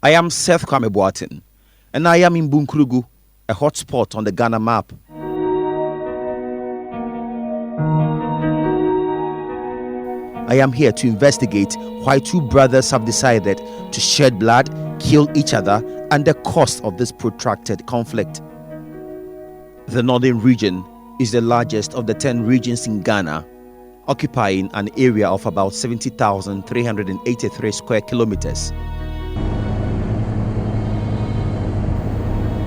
I am Seth Kwame, and I am in Bunkprugu, a hotspot on the Ghana map. I am here to investigate why two brothers have decided to shed blood, kill each other, and the cost of this protracted conflict. The northern region is the largest of the 10 regions in Ghana, occupying an area of about 70,383 square kilometers.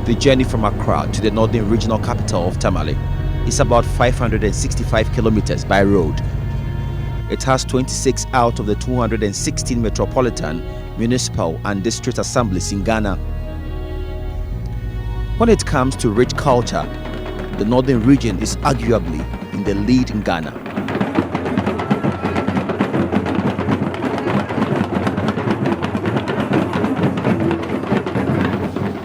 The journey from Accra to the northern regional capital of Tamale is about 565 kilometers by road. It has 26 out of the 216 metropolitan, municipal and district assemblies in Ghana. When it comes to rich culture, the northern region is arguably in the lead in Ghana.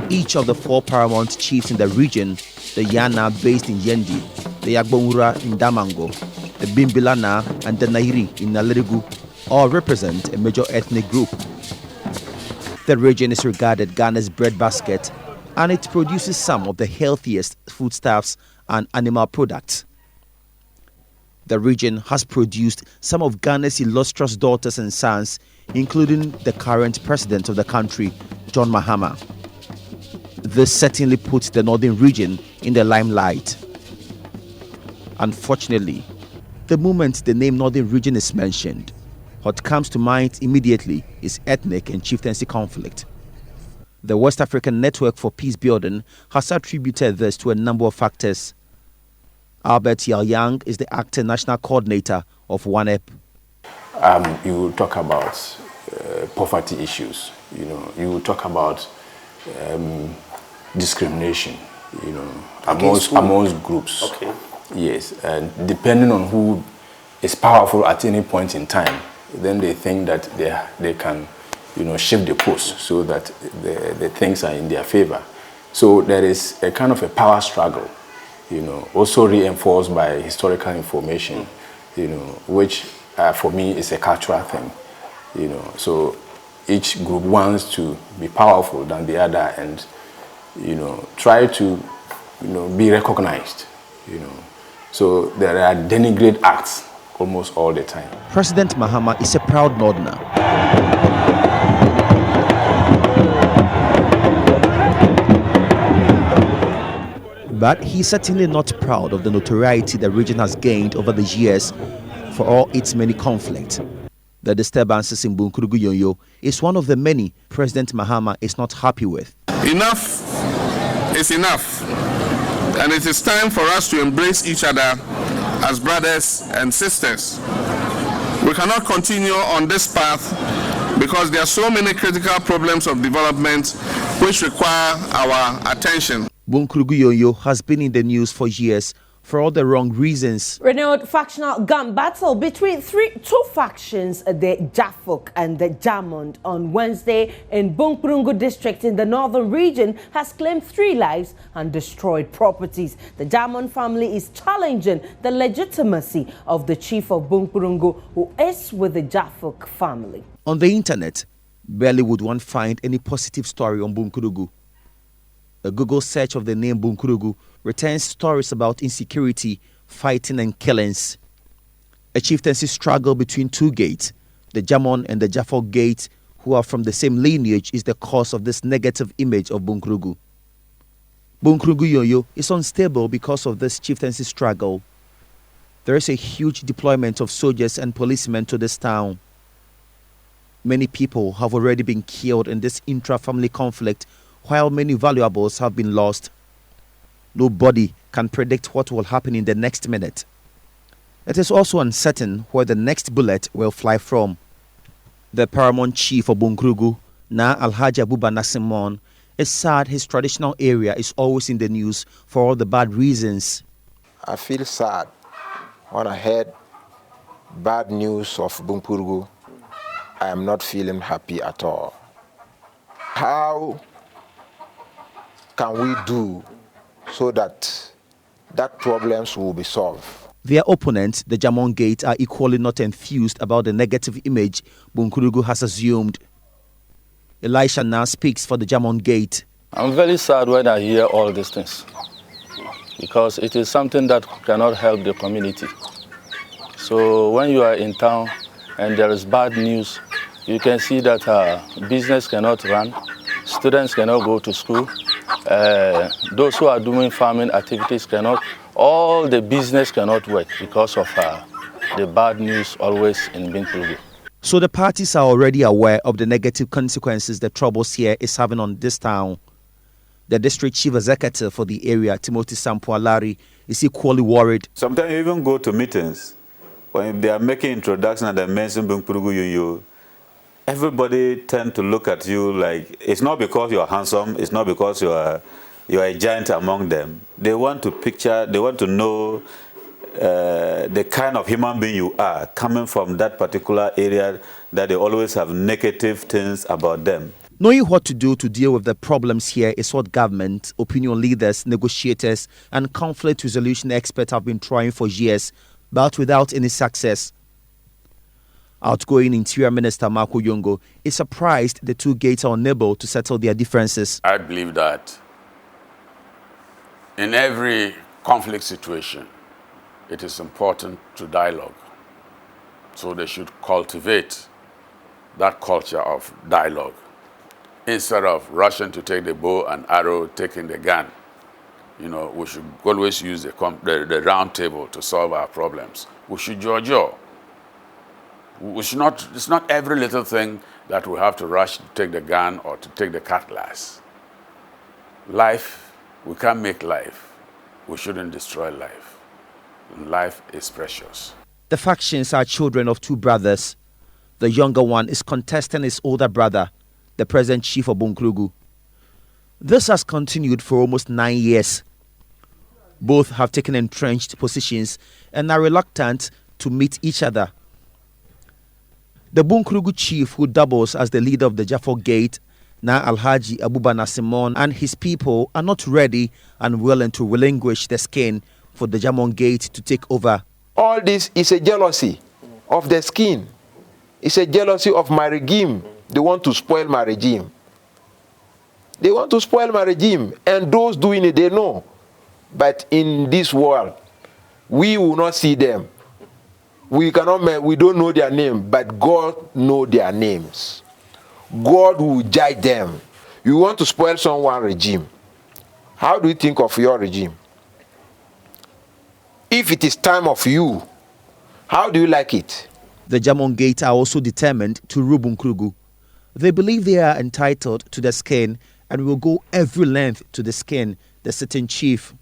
Each of the 4 paramount chiefs in the region, the Yana based in Yendi, the Yagbonwura in Damango, the Bimbilana and the Nairi in Nalerigu, all represent a major ethnic group. The region is regarded Ghana's breadbasket, and it produces some of the healthiest foodstuffs and animal products. The region has produced some of Ghana's illustrious daughters and sons, including the current president of the country, John Mahama. This certainly puts the northern region in the limelight. Unfortunately, the moment the name Northern Region is mentioned, what comes to mind immediately is ethnic and chieftaincy conflict. The West African Network for Peace Building has attributed this to a number of factors. YELYANG is the acting national coordinator of WANEP. You talk about poverty issues. You talk about discrimination. Amongst groups. Okay. Yes, and depending on who is powerful at any point in time, then they think that they can, shift the post so that the things are in their favor. So there is a kind of a power struggle, also reinforced by historical information, which for me is a cultural thing, So each group wants to be powerful than the other and, try to, be recognized, So there are denigrate acts almost all the time. President Mahama is a proud northerner. But he's certainly not proud of the notoriety the region has gained over the years for all its many conflicts. The disturbances in Bunkprugu is one of the many President Mahama is not happy with. Enough is enough. And it is time for us to embrace each other as brothers and sisters. We cannot continue on this path because there are so many critical problems of development which require our attention. Bunkprugu has been in the news for years for all the wrong reasons. Renewed factional gun battle between two factions, the Jafok and the Jamond, on Wednesday in Bunkprugu district in the northern region has claimed 3 lives and destroyed properties. The Jamond family is challenging the legitimacy of the chief of Bunkprugu, who is with the Jafok family. On the internet, barely would one find any positive story on Bunkprugu. A Google search of the name Bunkprugu returns stories about insecurity, fighting and killings. A chieftaincy struggle between 2 gates, the Jamon and the Jafok gate, who are from the same lineage, is the cause of this negative image of Bunkprugu. Bunkprugu is unstable because of this chieftaincy struggle. There is a huge deployment of soldiers and policemen to this town. Many people have already been killed in this intra-family conflict, while many valuables have been lost. Nobody can predict what will happen in the next minute. It is also uncertain where the next bullet will fly from. The paramount chief of Bunkprugu, Na Alhaji Abuba Nasimon, is sad his traditional area is always in the news for all the bad reasons. I feel sad when I heard bad news of Bunkprugu. I am not feeling happy at all. How can we do so that problems will be solved? Their opponents, the Jamon Gate, are equally not enthused about the negative image Bunkprugu has assumed. Elisha now speaks for the Jamon Gate. I'm very sad when I hear all these things, because it is something that cannot help the community. So when you are in town and there is bad news, you can see that business cannot run, students cannot go to school, those who are doing farming activities cannot, all the business cannot work because of the bad news always in Bunkprugu. So the parties are already aware of the negative consequences the troubles here is having on this town. The district chief executive for the area, Timothy Sampualari, is equally worried. Sometimes you even go to meetings, when they are making introductions and they mention Bunkprugu, everybody tend to look at you like, it's not because you're handsome, it's not because you're a giant among them. They want to picture, they want to know the kind of human being you are, coming from that particular area that they always have negative things about them. Knowing what to do to deal with the problems here is what government, opinion leaders, negotiators, and conflict resolution experts have been trying for years, but without any success. Outgoing Interior Minister WOYONGO is surprised the two gates are unable to settle their differences. I believe that in every conflict situation, it is important to dialogue. So they should cultivate that culture of dialogue. Instead of rushing to take the bow and arrow, taking the gun, we should always use the round table to solve our problems. We should judge. We should not, it's not every little thing that we have to rush to take the gun or to take the cutlass. Life, we can't make life. We shouldn't destroy life. Life is precious. The factions are children of two brothers. The younger one is contesting his older brother, the present chief of Bunkprugu. This has continued for almost 9 years. Both have taken entrenched positions and are reluctant to meet each other. The Bunkprugu chief, who doubles as the leader of the Jaffa Gate, Na Alhaji Abubana Simon, and his people are not ready and willing to relinquish the skin for the Jamon Gate to take over. All this is a jealousy of the skin. It's a jealousy of my regime. They want to spoil my regime. They want to spoil my regime, and those doing it, they know. But in this world, we will not see them. We don't know their name, but God knows their names. God will judge them. You want to spoil someone's regime. How do you think of your regime? If it is time of you, how do you like it? The Jamon Gate are also determined to rule Bunkprugu. They believe they are entitled to the skin and will go every length to the skin, the sitting chief.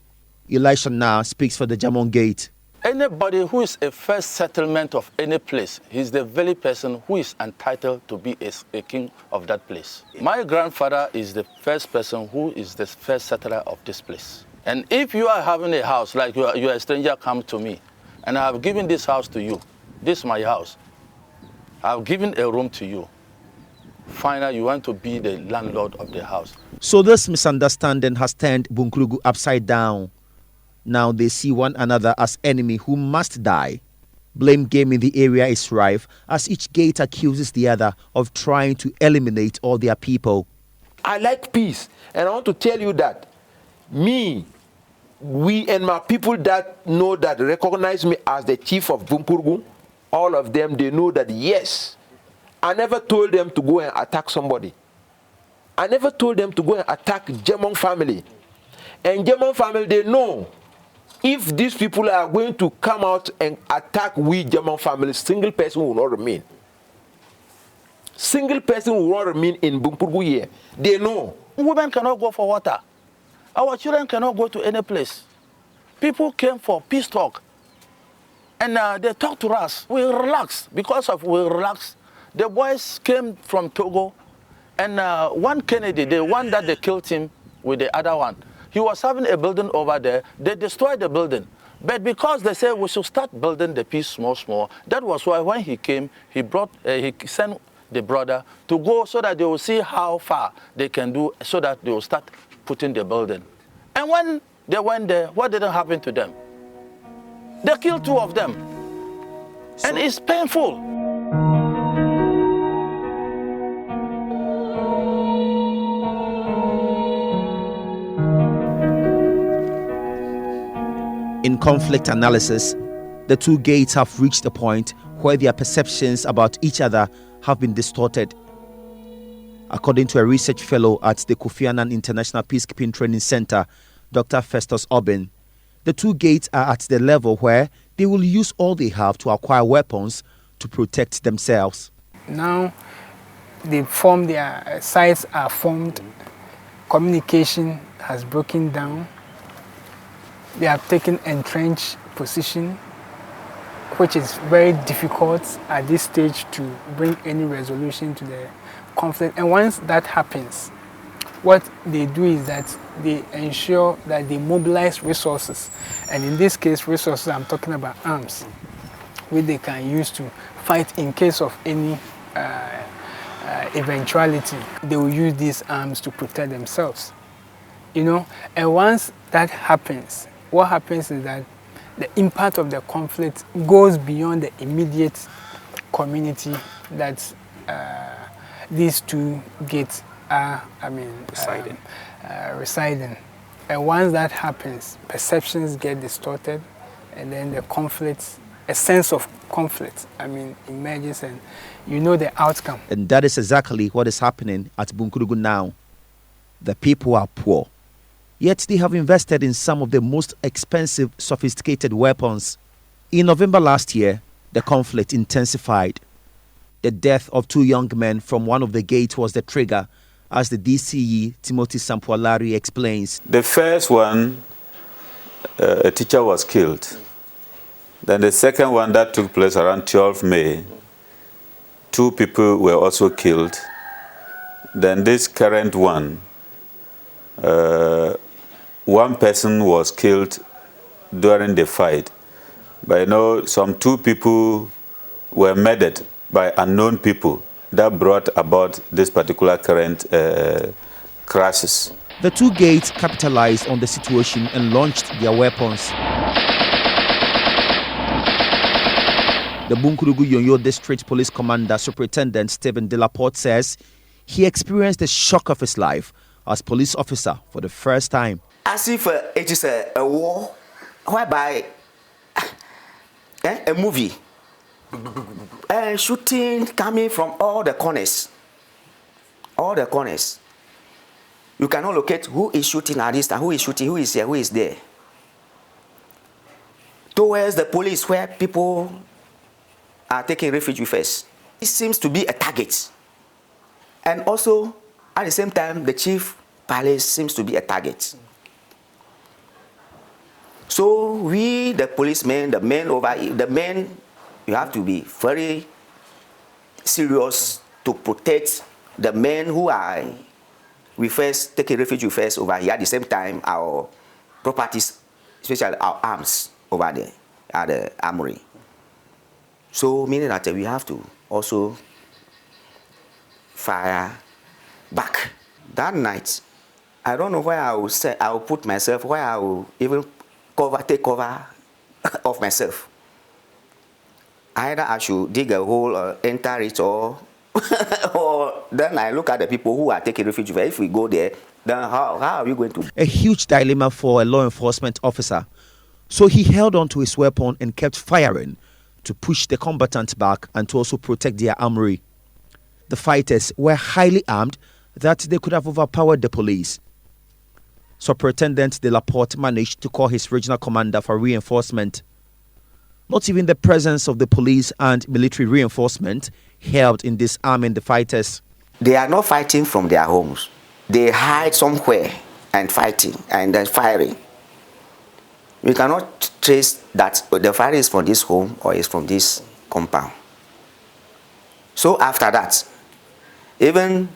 Elisha now speaks for the Jamon Gate. Anybody who is a first settlement of any place, he's the very person who is entitled to be a king of that place. My grandfather is the first person who is the first settler of this place. And if you are having a house, like you are a stranger, come to me, and I have given this house to you. This is my house. I have given a room to you. Finally, you want to be the landlord of the house. So this misunderstanding has turned Bunkprugu upside down. Now they see one another as enemy who must die. Blame game in the area is rife as each gate accuses the other of trying to eliminate all their people. I like peace, and I want to tell you that we and my people that know that recognize me as the chief of Bunkprugu, all of them, they know that yes, I never told them to go and attack somebody. I never told them to go and attack Jamon family. And Jamon family, they know if these people are going to come out and attack we Jamon family, single person will not remain. Single person will not remain in Bunkprugu here. They know. Women cannot go for water. Our children cannot go to any place. People came for peace talk. And they talked to us. We relaxed. Because of we relaxed, the boys came from Togo. And one Kennedy, the one that they killed him with the other one, he was having a building over there. They destroyed the building. But because they said we should start building the peace small, that was why when he came, he sent the brother to go so that they will see how far they can do so that they will start putting the building. And when they went there, what didn't happen to them? They killed 2 of them. And it's painful. In conflict analysis, the two gates have reached a point where their perceptions about each other have been distorted. According to a research fellow at the Kofi Annan International Peacekeeping Training Center, Dr. Festus Obin, the two gates are at the level where they will use all they have to acquire weapons to protect themselves. Now, they form their sites are formed, communication has broken down, they have taken entrenched position, which is very difficult at this stage to bring any resolution to the conflict. And once that happens, what they do is that they ensure that they mobilize resources. And in this case, resources, I'm talking about arms, which they can use to fight in case of any eventuality. They will use these arms to protect themselves. You know, and once that happens, what happens is that the impact of the conflict goes beyond the immediate community that these two gates are, residing. And once that happens, perceptions get distorted, and then the conflict, a sense of conflict, emerges, and you know the outcome. And that is exactly what is happening at Bunkprugu now. The people are poor, yet they have invested in some of the most expensive, sophisticated weapons. In November last year, the conflict intensified. The death of two young men from one of the gates was the trigger, as the DCE Timothy Sampualari explains. The first one, a teacher was killed. Then the second one that took place around 12 May, two people were also killed. Then this current one, one person was killed during the fight. But you know, some two people were murdered by unknown people that brought about this particular current crisis. The two gates capitalized on the situation and launched their weapons. The Bunkprugu Yonyo District Police Commander Superintendent Stephen Delaporte says he experienced the shock of his life as police officer for the first time. As if it is a war whereby a movie, shooting coming from all the corners. All the corners. You cannot locate who is shooting at this time, who is shooting, who is here, who is there. Towards the police where people are taking refuge with us. It seems to be a target. And also, at the same time, the chief palace seems to be a target. So we, the policemen, the men, you have to be very serious to protect the men who are with us, taking refuge with us over here. At the same time, our properties, especially our arms over there at the armory. So meaning that we have to also fire back. That night, I don't know where I will say, I will put myself, where I will even take cover of myself. Either I should dig a hole or enter it, or then I look at the people who are taking refuge. If we go there, then how are we going to? A huge dilemma for a law enforcement officer. So he held on to his weapon and kept firing to push the combatants back and to also protect their armory. The fighters were highly armed that they could have overpowered the police. Superintendent Delaporte managed to call his regional commander for reinforcement. Not even the presence of the police and military reinforcement helped in disarming the fighters. They are not fighting from their homes. They hide somewhere and fighting and then firing. We cannot trace that the fire is from this home or is from this compound. So after that, even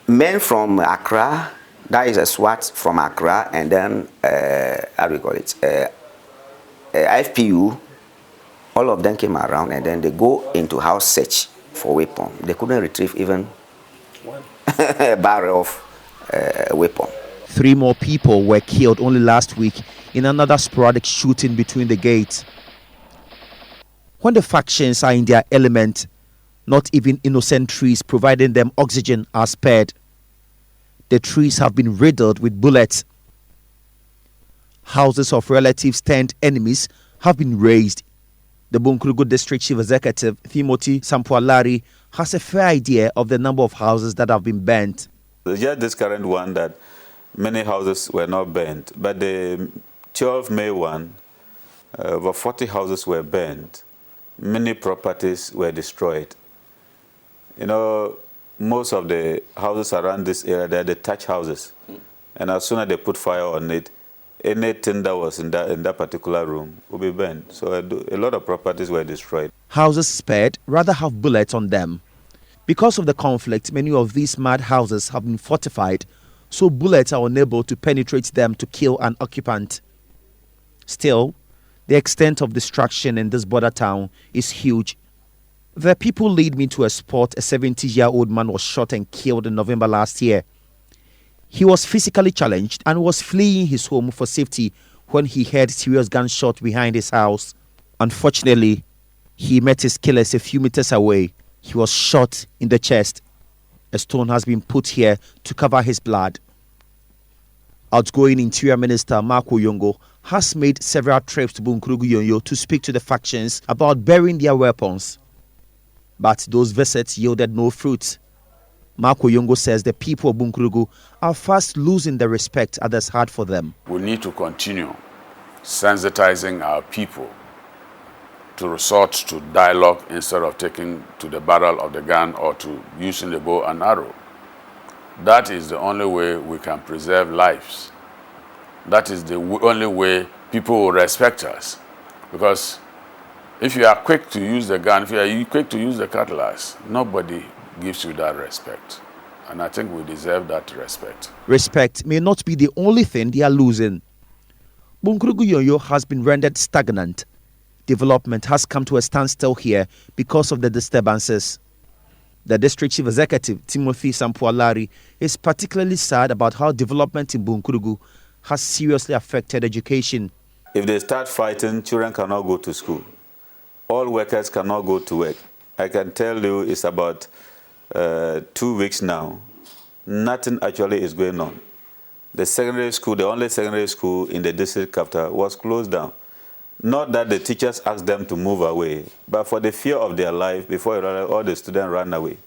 men from Accra, that is a SWAT from Accra, and then how do we call it, FPU, all of them came around, and then they go into house search for weapon. They couldn't retrieve even a barrel of weapon. 3 more people were killed only last week in another sporadic shooting between the gates. When the factions are in their element, not even innocent trees providing them oxygen are spared. The trees have been riddled with bullets. Houses of relatives turned enemies have been razed. The Bunkprugu District Chief Executive, Timothy Sampualari, has a fair idea of the number of houses that have been burnt. Just this current one that many houses were not burnt, but the 12 May one, over 40 houses were burnt. Many properties were destroyed. You know, most of the houses around this area, they're detached houses. And as soon as they put fire on it, anything that was in that particular room will be burned. So a lot of properties were destroyed. Houses spared rather have bullets on them. Because of the conflict, many of these mud houses have been fortified, so bullets are unable to penetrate them to kill an occupant. Still, the extent of destruction in this border town is huge. The people lead me to a spot a 70-year-old man was shot and killed in November last year. He was physically challenged and was fleeing his home for safety when he heard serious gunshot behind his house. Unfortunately, he met his killers a few meters away. He was shot in the chest. A stone has been put here to cover his blood. Outgoing Interior Minister WOYONGO has made several trips to Bunkprugu to speak to the factions about burying their weapons. But those visits yielded no fruit. WOYONGO says the people of Bunkprugu are fast losing the respect others had for them. We need to continue sensitizing our people to resort to dialogue instead of taking to the barrel of the gun or to using the bow and arrow. That is the only way we can preserve lives. That is the only way people will respect us. Because if you are quick to use the gun, if you are quick to use the cutlass, nobody gives you that respect. And I think we deserve that respect. Respect may not be the only thing they are losing. Bunkprugu has been rendered stagnant. Development has come to a standstill here because of the disturbances. The District Chief Executive, Timothy Sampualari, is particularly sad about how development in Bunkprugu has seriously affected education. If they start fighting, children cannot go to school. All workers cannot go to work. I can tell you it's about 2 weeks now. Nothing actually is going on. The secondary school, the only secondary school in the district capital, was closed down. Not that the teachers asked them to move away, but for the fear of their life, before all the students ran away.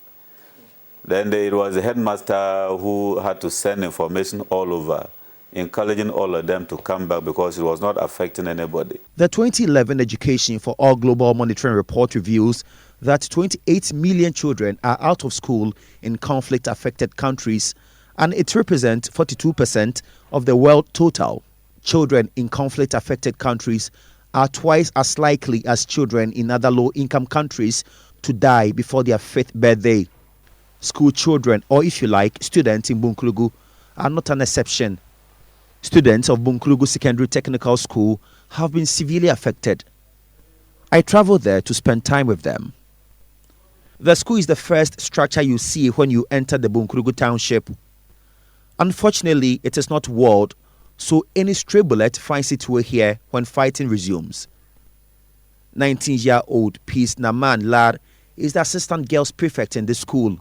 Then it was the headmaster who had to send information all over, encouraging all of them to come back because it was not affecting anybody. The 2011 Education for All Global Monitoring Report reveals that 28 million children are out of school in conflict-affected countries, and it represents 42% of the world total. Children in conflict-affected countries are twice as likely as children in other low-income countries to die before their 5th birthday. School children, or if you like, students in Bunkprugu, are not an exception. Students of Bunkprugu Secondary Technical School have been severely affected. I traveled there to spend time with them. The school is the first structure you see when you enter the Bunkprugu township. Unfortunately, it is not walled, so any stray bullet finds its way here when fighting resumes. 19-year-old Peace NAMMAN LAAR is the assistant girls prefect in the school.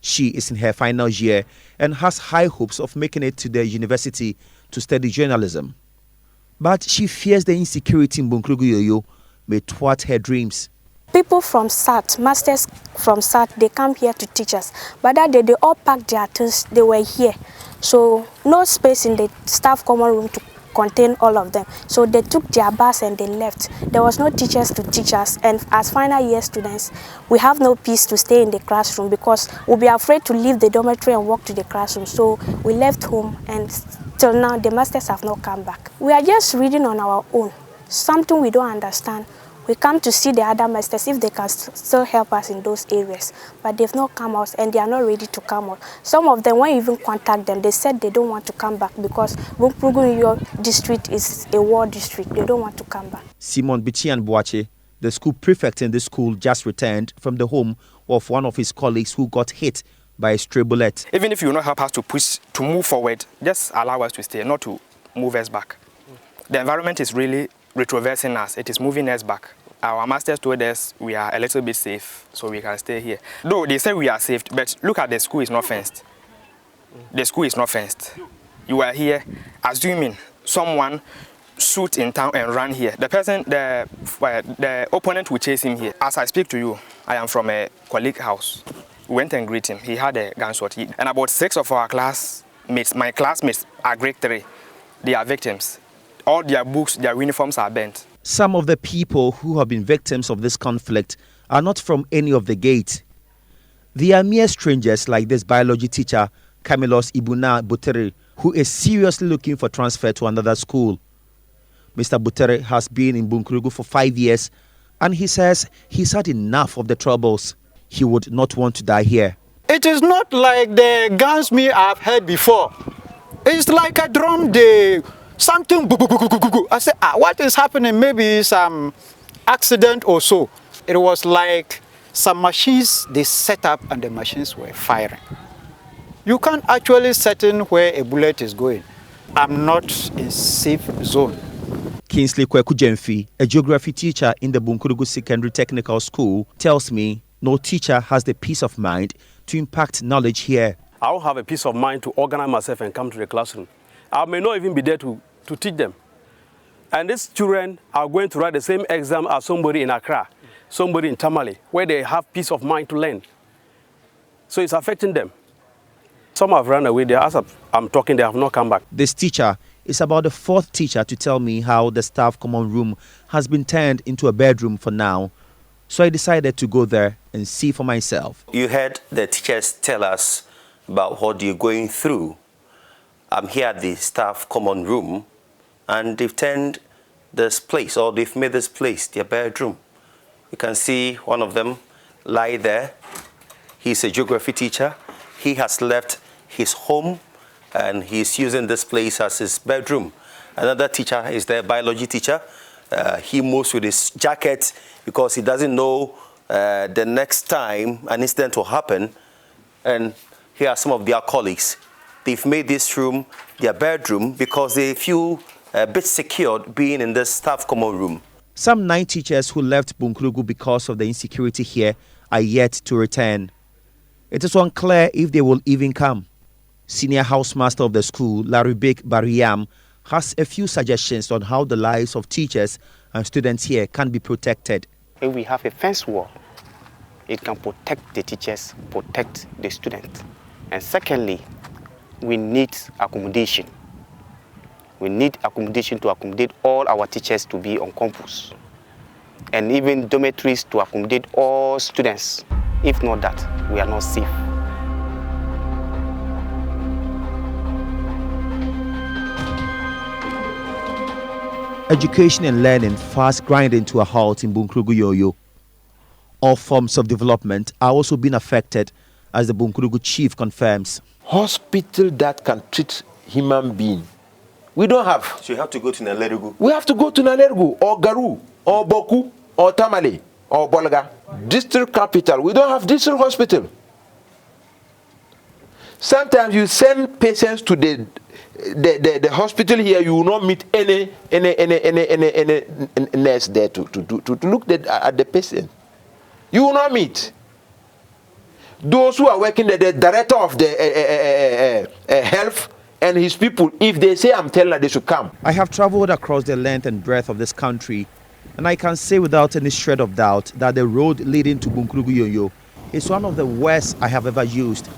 She is in her final year and has high hopes of making it to the university to study journalism. But she fears the insecurity in Bunkprugu may thwart her dreams. People from SAT, masters from SAT, they come here to teach us. But that day, they all packed their things, they were here. So no space in the staff common room to contain all of them. So they took their bus and they left. There was no teachers to teach us. And as final year students, we have no peace to stay in the classroom because we'll be afraid to leave the dormitory and walk to the classroom. So we left home, and till now, the masters have not come back. We are just reading on our own, something we don't understand. We come to see the other masters if they can still help us in those areas. But they've not come out, and they are not ready to come out. Some of them, when you even contact them, they said they don't want to come back because Bunkprugu district is a war district. They don't want to come back. BITIAN, the school prefect in this school, just returned from the home of one of his colleagues who got hit by a stray bullet. Even if you will not help us to move forward, just allow us to stay, not to move us back. The environment is really retroversing us. It is moving us back. Our masters told us we are a little bit safe, so we can stay here. Though they say we are safe, but look at the school is not fenced. The school is not fenced. You are here assuming someone shoot in town and run here. The person, the opponent will chase him here. As I speak to you, I am from a colleague house. We went and greet him. He had a gunshot. And about 6 of our classmates, my classmates are grade 3. They are victims. All their books, their uniforms are burnt. Some of the people who have been victims of this conflict are not from any of the gates. They are mere strangers like this biology teacher, Camilos Ibuna Butere, who is seriously looking for transfer to another school. Mr. Butere has been in Bunkprugu for 5 years, and he says he's had enough of the troubles. He would not want to die here. It is not like the guns me I've heard before. It's like a drum, something. I said, what is happening? Maybe some accident or so. It was like some machines they set up and the machines were firing. You can't actually certain where a bullet is going. I'm not in safe zone. KINGSLEY GYAMFI, a geography teacher in the Bunkprugu Secondary Technical School, tells me no teacher has the peace of mind to impart knowledge here. I don't have a peace of mind to organize myself and come to the classroom. I may not even be there to teach them. And these children are going to write the same exam as somebody in Accra, somebody in Tamale, where they have peace of mind to learn. So it's affecting them. Some have run away. As I'm talking, they have not come back. This teacher is about the 4th teacher to tell me how the staff common room has been turned into a bedroom for now. So I decided to go there and see for myself. You heard the teachers tell us about what you're going through. I'm here at the staff common room, and they've turned this place, or they've made this place their bedroom. You can see one of them lie there. He's a geography teacher. He has left his home and he's using this place as his bedroom. Another teacher is the biology teacher. He moves with his jacket because he doesn't know the next time an incident will happen. And here are some of their colleagues. They've made this room their bedroom because they feel a bit secured being in the staff common room. Some 9 teachers who left Bunkprugu because of the insecurity here are yet to return. It is unclear if they will even come. Senior housemaster of the school, Larubik Bariyam, has a few suggestions on how the lives of teachers and students here can be protected. If we have a fence wall, it can protect the teachers, protect the students. And secondly, we need accommodation. We need accommodation to accommodate all our teachers to be on campus. And even dormitories to accommodate all students. If not that, we are not safe. Education and learning fast grinding to a halt in Bunkprugu Yoyo. All forms of development are also being affected, as the Bunkprugu chief confirms. Hospital that can treat human being, we don't have. So you have to go to Nalergu. We have to go to Nalergu or Garu or Boku or Tamale or Bolga. District capital, we don't have district hospital. Sometimes you send patients to the hospital here, you will not meet any nurse there to look at the patient. You will not meet. Those who are working, the director of the health and his people, if they say I'm telling them they should come. I have traveled across the length and breadth of this country, and I can say without any shred of doubt that the road leading to Bunkprugu Yoyo is one of the worst I have ever used.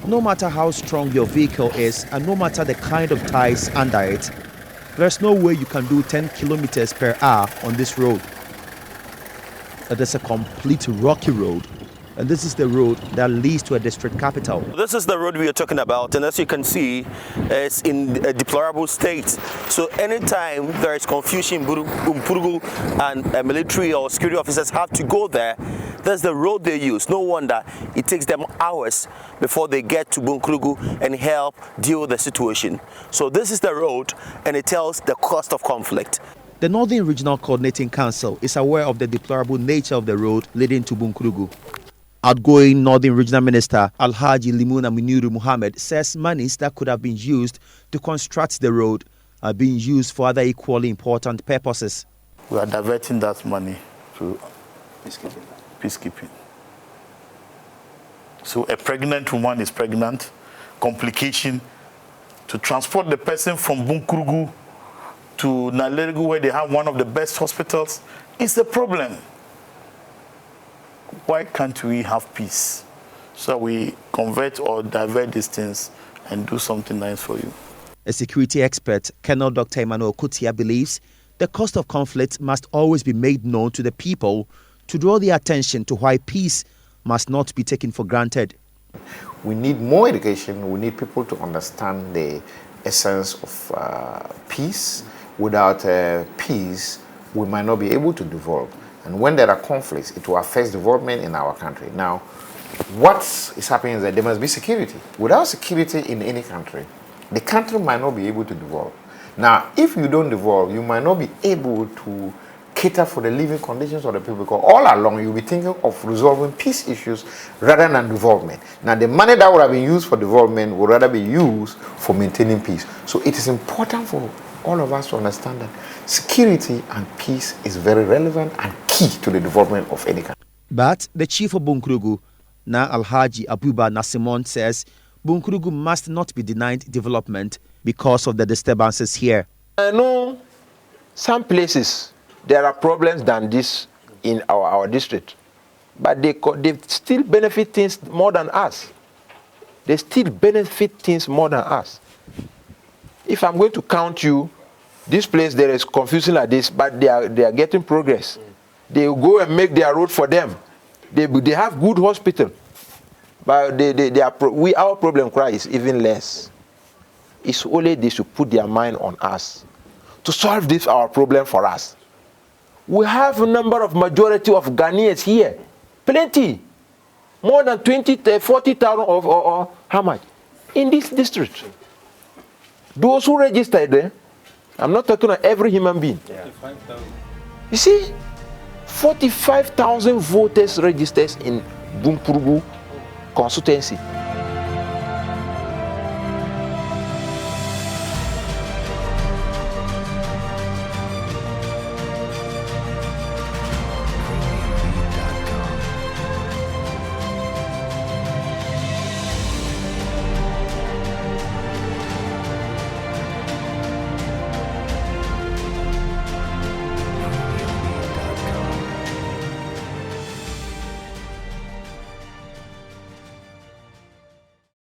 No matter how strong your vehicle is and no matter the kind of tires under it, there's no way you can do 10 kilometers per hour on this road. It is a complete rocky road, and this is the road that leads to a district capital. This is the road we are talking about, and as you can see, it's in a deplorable state. So anytime there is confusion, Bunkprugu and military or security officers have to go there, that's the road they use. No wonder it takes them hours before they get to Bunkprugu and help deal with the situation. So this is the road, and it tells the cost of conflict. The Northern Regional Coordinating Council is aware of the deplorable nature of the road leading to Bunkprugu. Outgoing Northern Regional Minister Alhaji Limuna Muniru Muhammad says monies that could have been used to construct the road are being used for other equally important purposes. We are diverting that money to peacekeeping. So a pregnant woman is pregnant, complication, to transport the person from Bunkprugu to Nalerigu, where they have one of the best hospitals, is a problem. Why can't we have peace? So we convert or divert these things and do something nice for you. A security expert, Colonel Dr. Emmanuel Kutia, believes the cost of conflict must always be made known to the people to draw their attention to why peace must not be taken for granted. We need more education. We need people to understand the essence of peace. Without peace, we might not be able to develop. And when there are conflicts, it will affect development in our country. Now, what is happening is that there must be security. Without security in any country, the country might not be able to develop. Now, if you don't develop, you might not be able to cater for the living conditions of the people, because all along you'll be thinking of resolving peace issues rather than development. Now, the money that would have been used for development would rather be used for maintaining peace. So it is important for all of us to understand that security and peace is very relevant and key to the development of any country. But the chief of Bunkprugu, Na Alhaji Abuba Nasimon, says Bunkprugu must not be denied development because of the disturbances here. I know some places there are problems than this in our district, but they still benefit things more than us. They still benefit things more than us. If I'm going to count you, this place there is confusion like this, but they are getting progress. They will go and make their road for them. They have good hospital, but our problem cry is even less. It's only they should put their mind on us to solve this our problem for us. We have a number of majority of Ghanaians here, plenty, more than 40,000 or how much in this district. Those who registered there, I'm not talking about every human being. Yeah. You see, 45,000 voters registered in Bunkprugu constituency.